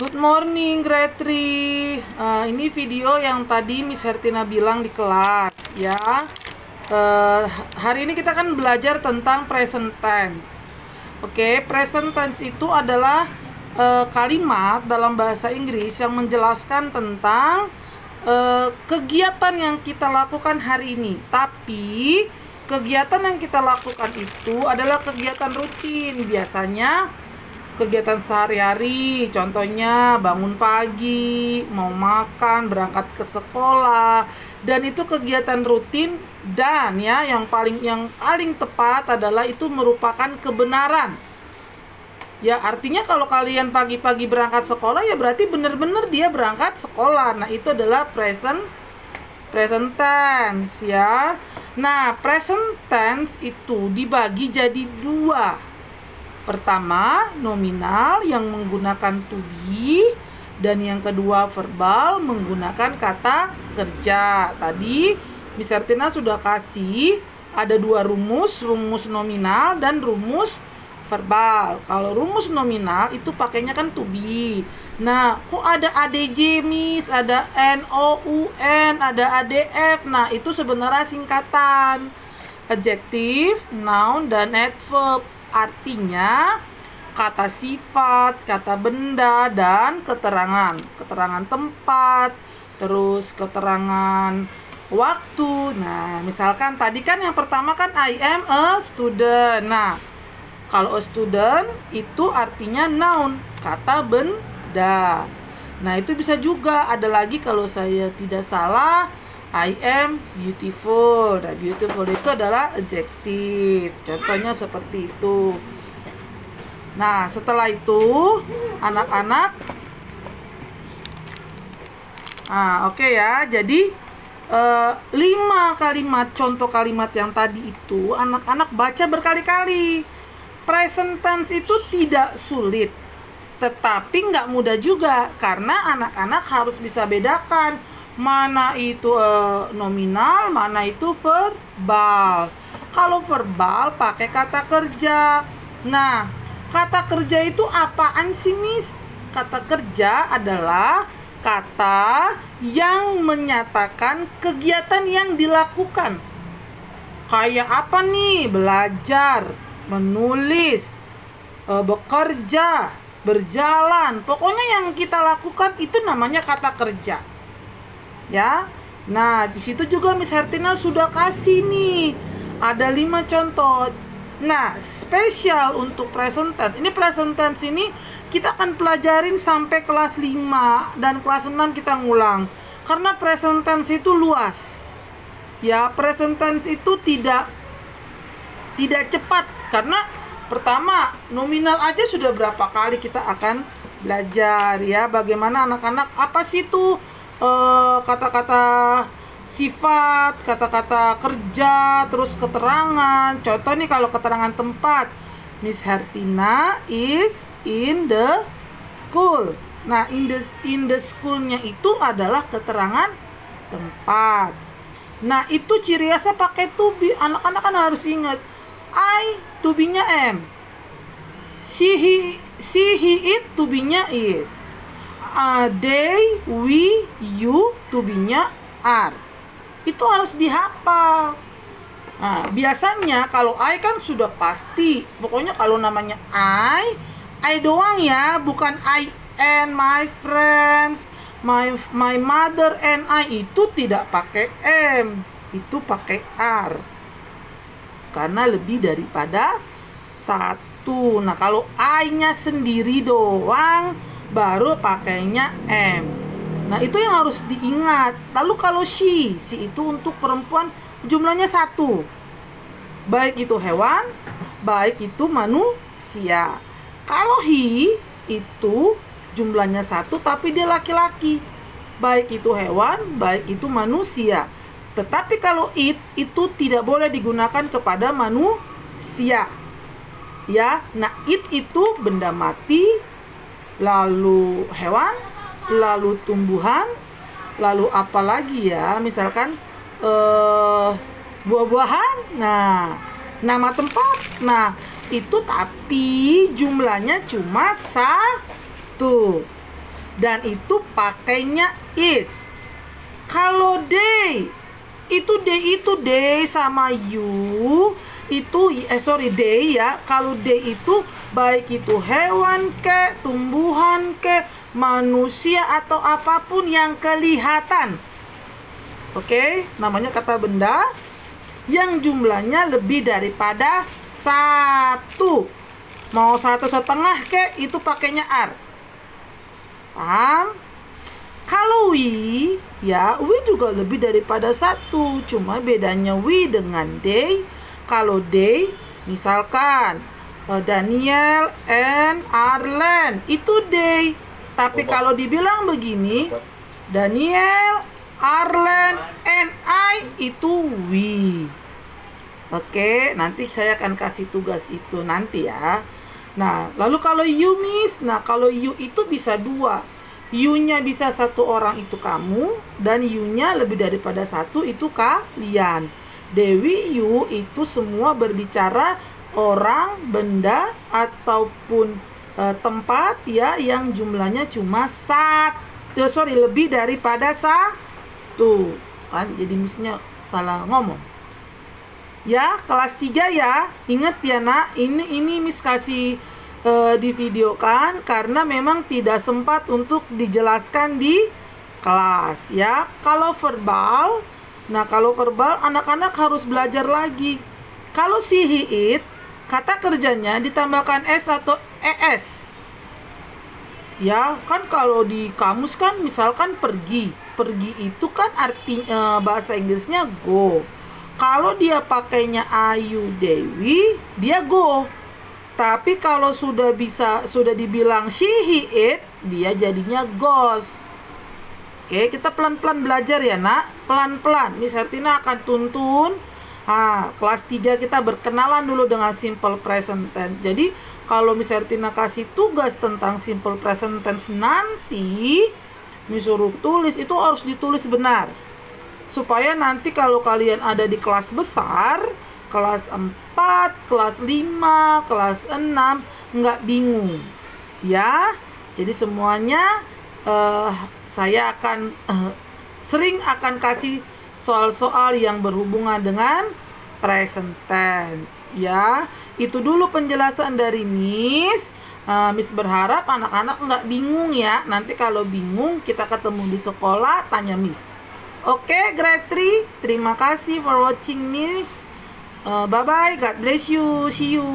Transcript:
Good morning grade 3. Ini video yang tadi Miss Hertina bilang di kelas ya. Hari ini kita akan belajar tentang present tense. Oke, present tense itu adalah kalimat dalam bahasa Inggris yang menjelaskan tentang kegiatan yang kita lakukan hari ini. Tapi kegiatan yang kita lakukan itu adalah kegiatan rutin, biasanya kegiatan sehari-hari, contohnya bangun pagi, mau makan, berangkat ke sekolah, dan itu kegiatan rutin. Dan ya, yang paling tepat adalah itu merupakan kebenaran. Ya, artinya kalau kalian pagi-pagi berangkat sekolah, ya berarti benar-benar dia berangkat sekolah. Nah, itu adalah present tense ya. Nah, present tense itu dibagi jadi dua. Pertama, nominal yang menggunakan to be, dan yang kedua verbal menggunakan kata kerja. Tadi Miss Hertina sudah kasih ada dua rumus nominal dan rumus verbal. Kalau rumus nominal itu pakainya kan to be. Nah, kok ada adj Miss, ada noun, ada adf. Nah, itu sebenarnya singkatan adjektif, noun, dan adverb. Artinya kata sifat, kata benda, dan keterangan tempat, terus keterangan waktu. Nah, misalkan tadi kan yang pertama kan I am a student. Nah, kalau a student itu artinya noun, kata benda. Nah, itu bisa juga ada lagi kalau saya tidak salah, I am beautiful. Nah, beautiful itu adalah adjektif. Contohnya seperti itu. Nah, setelah itu anak-anak oke ya. Jadi 5 kalimat, contoh kalimat yang tadi itu anak-anak baca berkali-kali. Present tense itu tidak sulit, tetapi nggak mudah juga, karena anak-anak harus bisa bedakan mana itu nominal, mana itu verbal. Kalau verbal pakai kata kerja. Nah, kata kerja itu apaan sih, Miss? Kata kerja adalah kata yang menyatakan kegiatan yang dilakukan. Kayak apa nih? Belajar, menulis, bekerja, berjalan. Pokoknya yang kita lakukan itu namanya kata kerja. Ya. Nah, di situ juga Miss Hertina sudah kasih nih. Ada 5 contoh. Nah, spesial untuk present tense. Ini present tense ini kita akan pelajarin sampai kelas 5 dan kelas 6 kita ngulang. Karena present tense itu luas. Ya, present tense itu tidak cepat, karena pertama, nominal aja sudah berapa kali kita akan belajar ya. Bagaimana anak-anak, apa sih itu kata-kata sifat, kata-kata kerja, terus keterangan. Contoh nih, kalau keterangan tempat, Miss Hertina is in the school. Nah, in the school-nya itu adalah keterangan tempat. Nah, itu ciri khasnya pakai to be. Anak-anak kan harus ingat. I, to be-nya am. She, he, it, to be-nya is. They, we, you, to be-nya are. Itu harus dihafal. Nah, biasanya kalau I kan sudah pasti. Pokoknya kalau namanya I doang ya, bukan I and my friends, my mother and I, itu tidak pakai am, itu pakai are. Karena lebih daripada satu. Nah, kalau I-nya sendiri doang, baru pakainya am. Nah, itu yang harus diingat. Lalu kalau she itu untuk perempuan, jumlahnya 1. Baik itu hewan, baik itu manusia. Kalau he itu jumlahnya 1, tapi dia laki-laki. Baik itu hewan, baik itu manusia. Tetapi kalau it itu tidak boleh digunakan kepada manusia. Ya, nah it itu benda mati, lalu hewan, lalu tumbuhan, lalu apa lagi ya? Misalkan buah-buahan. Nah, nama tempat. Nah, itu tapi jumlahnya cuma 1. dan itu pakainya is. Kalau they itu they sama you itu they ya. Kalau they itu baik itu hewan ke, tumbuhan ke, manusia atau apapun yang kelihatan. Oke, namanya kata benda yang jumlahnya lebih daripada satu. Mau 1,5 ke, itu pakainya are. Paham? Kalau we, ya we juga lebih daripada satu. Cuma bedanya we dengan they. Kalau they, misalkan Daniel and Arlen, itu they. Tapi kalau dibilang begini, Daniel, Arlen, and I, itu we. Oke, nanti saya akan kasih tugas itu nanti ya. Nah, lalu kalau you, Miss, nah kalau you itu bisa dua. You-nya bisa satu orang, itu kamu, dan you-nya lebih daripada satu, itu kalian. Dewi, you itu semua berbicara orang, benda, ataupun tempat ya yang jumlahnya cuma lebih daripada satu. Kan jadi Miss-nya salah ngomong. Ya, kelas 3 ya. Ingat ya nak, ini Miss kasih divideokan karena memang tidak sempat untuk dijelaskan di kelas ya. Kalau verbal, nah kalau verbal anak-anak harus belajar lagi. Kalau si he it, kata kerjanya ditambahkan s atau es. Ya, kan kalau di kamus kan misalkan pergi. Pergi itu kan arti bahasa Inggrisnya go. Kalau dia pakainya Ayu Dewi, dia go. Tapi kalau sudah dibilang she, he, it, dia jadinya goes. Oke, kita pelan-pelan belajar ya nak. Pelan-pelan. Miss Hertina akan tuntun. Kelas 3 kita berkenalan dulu dengan simple present tense. Jadi kalau Miss Hertina kasih tugas tentang simple present tense nanti, Miss suruh tulis, itu harus ditulis benar. Supaya nanti kalau kalian ada di kelas besar, kelas 4, kelas 5, kelas 6, nggak bingung. Ya, jadi semuanya saya akan sering akan kasih soal-soal yang berhubungan dengan present tense. Ya, itu dulu penjelasan dari Miss. Miss berharap anak-anak nggak bingung ya. Nanti kalau bingung, kita ketemu di sekolah, tanya Miss. Oke, grade 3, terima kasih for watching me. Bye-bye, God bless you, see you.